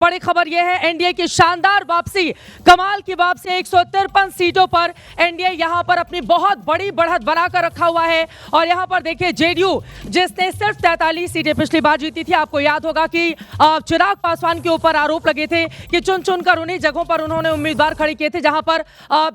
बड़ी खबर यह है, एनडीए की शानदार वापसी, कमाल की वापसी। 153 सीटों पर एनडीए यहां पर अपनी बहुत बड़ी बढ़त बनाकर रखा हुआ है। और यहां पर देखिए जेडीयू जिसने सिर्फ 43 सीटें पिछली बार जीती थी, आपको याद होगा कि चिराग पासवान के ऊपर आरोप लगे थे कि चुन चुनकर उन्हीं जगहों पर उन्होंने उम्मीदवार खड़े किए थे जहां पर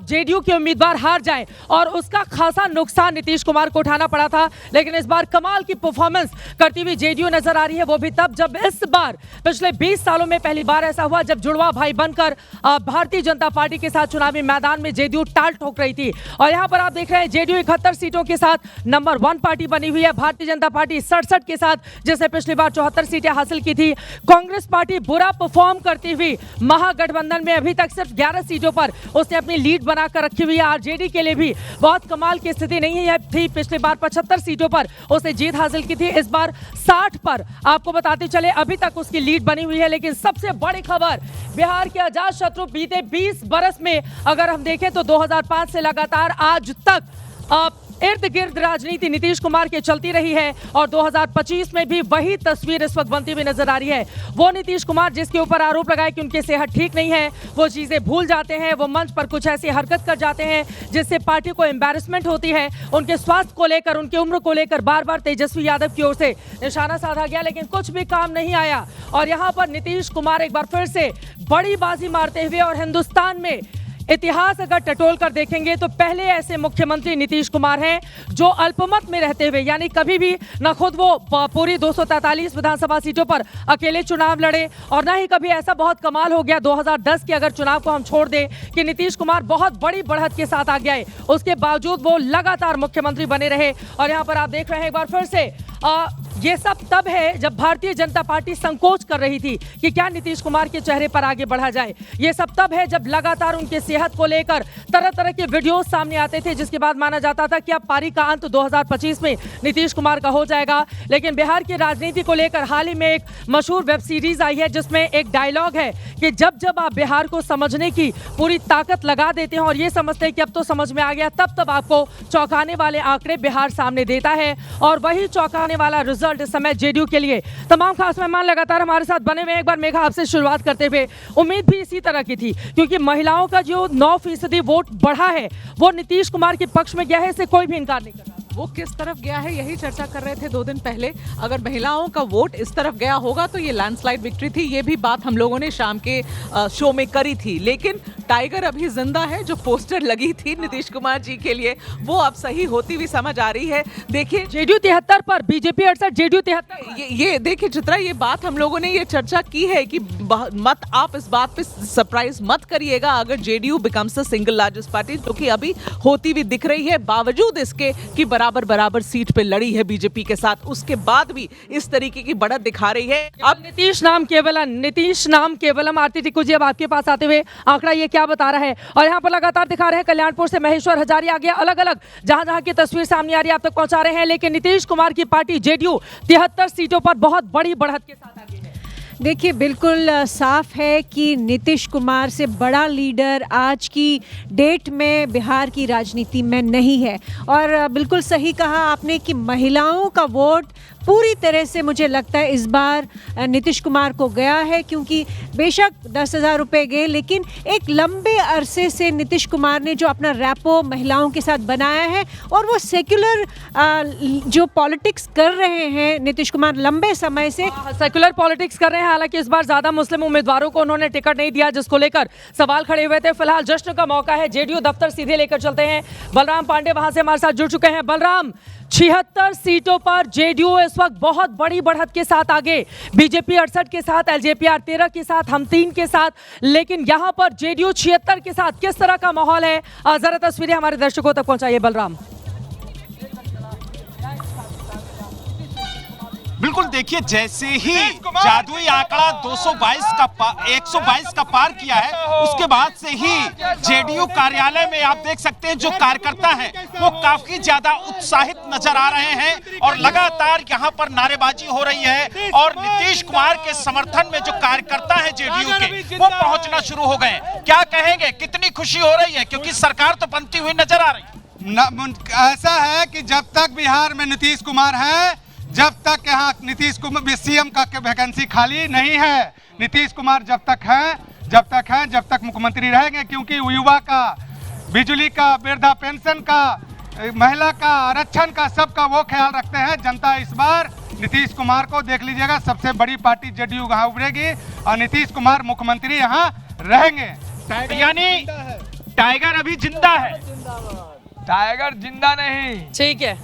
जेडीयू के उम्मीदवार हार जाएं, और उसका खासा नुकसान नीतीश कुमार को उठाना पड़ा था। लेकिन इस बार कमाल की परफॉर्मेंस करती हुई जेडीयू नजर आ रही है, वो भी तब जब इस बार पिछले 20 सालों में पहली बार ऐसा हुआ जब जुड़वा भाई बनकर भारतीय जनता पार्टी के साथ चुनावी मैदान में जेडीयू टाल ठोक रही थी। और यहां पर आप देख रहे हैं जेडीयू 71 सीटों के साथ नंबर 1 पार्टी बनी हुई है, भारतीय जनता पार्टी 67 के साथ, जिसने पिछली बार 74 सीटें हासिल की थी। कांग्रेस पार्टी बुरा परफॉर्म करती हुई महागठबंधन में अभी तक सिर्फ 11 सीटों पर उसने अपनी लीड बनाकर रखी हुई है। आरजेडी के लिए भी बहुत कमाल की स्थिति नहीं है थी, पिछली बार 75 सीटों पर उसने जीत हासिल की थी, इस बार 60 पर आपको बताते चले अभी तक उसकी लीड बनी हुई है। लेकिन सबसे बड़ी खबर, बिहार के अजात शत्रु बीते 20 बरस में अगर हम देखें तो 2005 से लगातार आज तक इर्द गिर्द राजनीति नीतीश कुमार की चलती रही है, और 2025 में भी वही तस्वीर इस वक्त बनती हुई नजर आ रही है। वो नीतीश कुमार जिसके ऊपर आरोप लगाए कि उनकी सेहत ठीक नहीं है, वो चीजें भूल जाते हैं, वो मंच पर कुछ ऐसी हरकत कर जाते हैं जिससे पार्टी को एम्बैरेसमेंट होती है। उनके स्वास्थ्य को लेकर, उनकी उम्र को लेकर बार बार तेजस्वी यादव की ओर से निशाना साधा गया, लेकिन कुछ भी काम नहीं आया। और यहाँ पर नीतीश कुमार एक बार फिर से बड़ी बाजी मारते हुए, और हिंदुस्तान में इतिहास अगर टटोल कर देखेंगे तो पहले ऐसे मुख्यमंत्री नीतीश कुमार हैं जो अल्पमत में रहते हुए, यानी कभी भी न खुद वो पूरी 243 विधानसभा सीटों पर अकेले चुनाव लड़े, और न ही कभी ऐसा बहुत कमाल हो गया 2010 के अगर चुनाव को हम छोड़ दें कि नीतीश कुमार बहुत बड़ी बढ़त के साथ आगे आए, उसके बावजूद वो लगातार मुख्यमंत्री बने रहे। और यहाँ पर आप देख रहे हैं एक बार फिर से ये सब तब है जब भारतीय जनता पार्टी संकोच कर रही थी कि क्या नीतीश कुमार के चेहरे पर आगे बढ़ा जाए। ये सब तब है जब लगातार उनके सेहत को लेकर तरह तरह के वीडियोस सामने आते थे, जिसके बाद माना जाता था कि अब पारी का अंत 2025 में नीतीश कुमार का हो जाएगा। लेकिन बिहार की राजनीति को लेकर हाल ही में एक मशहूर वेब सीरीज आई है जिसमें एक डायलॉग है कि जब जब आप बिहार को समझने की पूरी ताकत लगा देते हैं और ये समझते हैं कि अब तो समझ में आ गया, तब तब आपको चौंकाने वाले आंकड़े बिहार सामने देता है। और वही चौंकाने वाला रिजल्ट इस समय जेडीयू के लिए। तमाम खास मेहमान लगातार हमारे साथ बने हुए। एक बार मेघा आपसे शुरुआत करते हुए, उम्मीद भी इसी तरह की थी क्योंकि महिलाओं का जो 9% वोट बढ़ा है वो नीतीश कुमार के पक्ष में गया है, इससे कोई भी इनकार नहीं कर रहा। वो किस तरफ गया है यही चर्चा कर रहे थे 2 दिन पहले। अगर महिलाओं का वोट इस तरफ गया होगा तो ये लैंडस्लाइड विक्ट्री थी, ये भी बात हम लोगों ने शाम के शो में करी थी। लेकिन टाइगर अभी जिंदा है, जो पोस्टर लगी थी नीतीश कुमार जी के लिए वो अब सही होती हुई समझ आ रही है। देखिए जेडीयू 73 पर, बीजेपी 68, जेडीयू 73। ये देखिए चित्रा, ये बात हम लोगों ने ये चर्चा की है कि मत आप इस बात पे सरप्राइज मत करिएगा अगर JDU becomes the single largest party, जो कि अभी होती हुई दिख रही है, बावजूद इसके कि बराबर सीट पे लड़ी है बीजेपी के साथ, उसके बाद भी इस तरीके की बढ़त दिखा रही है। अब नीतीश नाम केवलम आरती टिक्कू जी, अब आपके पास आते हुए आंकड़ा ये क्या बता रहा है? और यहाँ पर लगातार दिखा रहे हैं कल्याणपुर से महेश्वर हजारी आगे, अलग अलग जहां की तस्वीर सामने आ रही है आप तक पहुंचा रहे हैं। लेकिन नीतीश कुमार की पार्टी जेडीयू 73 सीटों पर बहुत बड़ी बढ़त के साथ आगे है। देखिए बिल्कुल साफ है कि नीतीश कुमार से बड़ा लीडर आज की डेट में बिहार की राजनीति में नहीं है। और बिल्कुल सही कहा आपने कि महिलाओं का वोट पूरी तरह से मुझे लगता है इस बार नीतीश कुमार को गया है, क्योंकि बेशक 10,000 रुपये गए, लेकिन एक लंबे अरसे से नीतीश कुमार ने जो अपना रैपो महिलाओं के साथ बनाया है और वो सेक्युलर जो पॉलिटिक्स कर रहे हैं नीतीश कुमार लंबे समय से सेक्युलर पॉलिटिक्स कर रहे हैं। हालांकि इस बार ज्यादा मुस्लिम उम्मीदवारों को उन्होंने टिकट नहीं दिया, जिसको लेकर सवाल खड़े हुए थे। फिलहाल जश्न का मौका है, जेडीयू दफ्तर सीधे लेकर चलते हैं। बलराम पांडे वहां से हमारे साथ जुड़ चुके हैं। बलराम, 76 सीटों पर जेडीयू इस वक्त बहुत बड़ी बढ़त के साथ आगे, बीजेपी 68 के साथ, एलजेपी 13 के साथ, हम 3 के साथ, लेकिन यहां पर जेडीयू 76 के साथ किस तरह का माहौल है, जरा तस्वीरें हमारे दर्शकों तक पहुंचाइए बलराम। बिल्कुल देखिए, जैसे ही जादुई आंकड़ा 122 का पार किया है, उसके बाद से ही जेडीयू कार्यालय में आप देख सकते हैं जो कार्यकर्ता हैं वो काफी ज्यादा उत्साहित नजर आ रहे हैं और लगातार यहां पर नारेबाजी हो रही है। और नीतीश कुमार के समर्थन में जो कार्यकर्ता है जेडीयू के, वो पहुंचना शुरू हो गए। क्या कहेंगे, कितनी खुशी हो रही है, क्योंकि सरकार तो बनती हुई नजर आ रही है? ऐसा है कि जब तक बिहार में नीतीश कुमार है, जब तक यहाँ नीतीश कुमार सीएम का वैकेंसी खाली नहीं है, नीतीश कुमार जब तक मुख्यमंत्री रहेंगे, क्योंकि युवा का, बिजली का, वृद्धा पेंशन का, महिला का, आरक्षण का, सबका वो ख्याल रखते हैं। जनता इस बार नीतीश कुमार को देख लीजिएगा, सबसे बड़ी पार्टी जेडीयू यहाँ उभरेगी और नीतीश कुमार मुख्यमंत्री यहाँ रहेंगे। यानी टाइगर अभी जिंदा है। टाइगर जिंदा नहीं, ठीक है।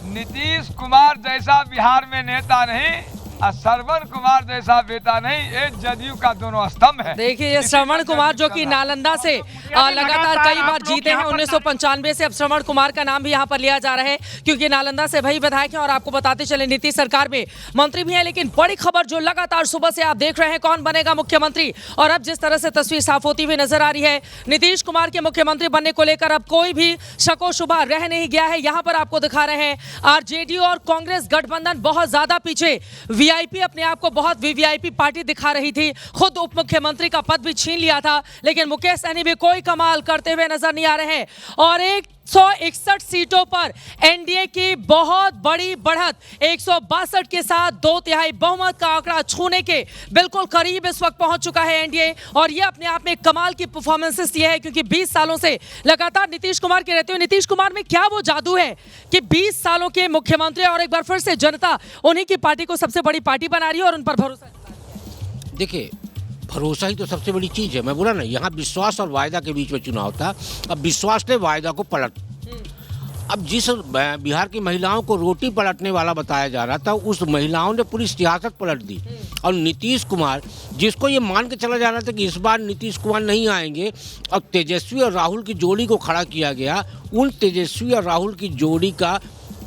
नीतीश कुमार जैसा बिहार में नेता नहीं और श्रवण कुमार जैसा बेटा नहीं, ये जदयू का दोनों स्तंभ है। देखिए ये श्रवण कुमार जो कि नालंदा से लगातार कई बार जीते हैं 1995 से, अब श्रवण कुमार का नाम भी यहाँ पर लिया जा रहा है क्योंकि नालंदा से भाई विधायक हैं और आपको बताते चले नीतीश सरकार में मंत्री भी हैं। लेकिन बड़ी खबर जो लगातार सुबह से आप देख रहे हैं, कौन बनेगा मुख्यमंत्री, और अब जिस तरह से तस्वीर साफ होती हुई नजर आ रही है, नीतीश कुमार के मुख्यमंत्री बनने को लेकर अब कोई भी शको शुबा रह नहीं गया है। यहाँ पर आपको दिखा रहे हैं आरजेडी और कांग्रेस गठबंधन बहुत ज्यादा पीछे, वीआईपी अपने आप को बहुत वीवीआईपी पार्टी दिखा रही थी, खुद उप मुख्यमंत्री का पद भी छीन लिया था, लेकिन मुकेश सहनी भी कोई कमाल करते हुए नजर नहीं आ रहे हैं। और 161 सीटों पर एनडीए की बहुत बड़ी बढ़त, 162 के साथ 2/3 बहुमत का आंकड़ा छूने के बिल्कुल करीब इस वक्त पहुंच चुका है एनडीए। और ये अपने आप में कमाल की परफॉर्मेंसेस ये है क्योंकि 20 सालों से लगातार नीतीश कुमार के रहते हुए, नीतीश कुमार में क्या वो जादू है कि 20 सालों के मुख्यमंत्री और एक बार फिर से जनता उन्हीं की पार्टी को सबसे बड़ी पार्टी बना रही है और उन पर भरोसा। देखिए, भरोसा ही तो सबसे बड़ी चीज़ है। मैं बोला ना, यहाँ विश्वास और वायदा के बीच में चुनाव था, अब विश्वास ने वायदा को पलट। अब जिस बिहार की महिलाओं को रोटी पलटने वाला बताया जा रहा था, उस महिलाओं ने पूरी सियासत पलट दी। और नीतीश कुमार, जिसको ये मान के चला जा रहा था कि इस बार नीतीश कुमार नहीं आएंगे, और तेजस्वी और राहुल की जोड़ी को खड़ा किया गया, उन तेजस्वी और राहुल की जोड़ी का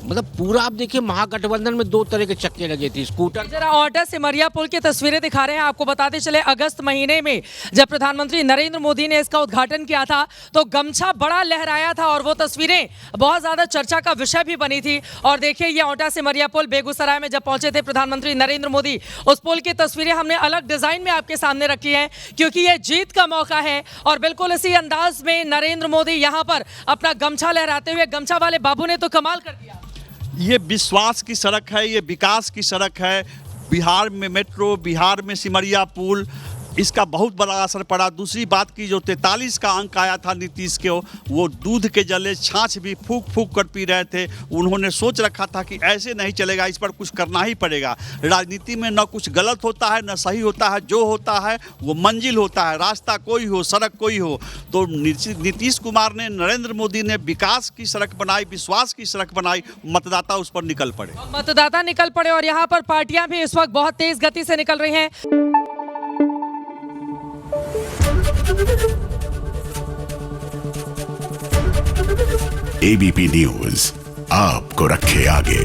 मतलब पूरा आप देखिए, महागठबंधन में 2 तरह के चक्के लगे थे। स्कूटर जरा ऑटा सिमरिया पुल की तस्वीरें दिखा रहे हैं आपको। बताते चले अगस्त महीने में जब प्रधानमंत्री नरेंद्र मोदी ने इसका उद्घाटन किया था तो गमछा बड़ा लहराया था और वो तस्वीरें बहुत ज्यादा चर्चा का विषय भी बनी थी। और देखिए ये ऑटा सिमरिया पुल बेगूसराय में जब पहुंचे थे प्रधानमंत्री नरेंद्र मोदी, उस पुल की तस्वीरें हमने अलग डिजाइन में आपके सामने रखी है क्योंकि ये जीत का मौका है। और बिल्कुल इसी अंदाज में नरेंद्र मोदी यहाँ पर अपना गमछा लहराते हुए, गमछा वाले बाबू ने तो कमाल कर दिया। ये विश्वास की सड़क है, ये विकास की सड़क है। बिहार में मेट्रो, बिहार में सिमरिया पुल, इसका बहुत बड़ा असर पड़ा। दूसरी बात की जो 43 का अंक आया था नीतीश के, वो दूध के जले छाछ भी फूक फूक कर पी रहे थे। उन्होंने सोच रखा था कि ऐसे नहीं चलेगा, इस पर कुछ करना ही पड़ेगा। राजनीति में न कुछ गलत होता है न सही होता है, जो होता है वो मंजिल होता है, रास्ता कोई हो, सड़क कोई हो। तो नीतीश कुमार ने, नरेंद्र मोदी ने विकास की सड़क बनाई, विश्वास की सड़क बनाई, मतदाता उस पर निकल पड़े। मतदाता निकल पड़े और यहाँ पर पार्टियां भी इस वक्त बहुत तेज गति से निकल रही हैं। एबीपी न्यूज आपको रखे आगे।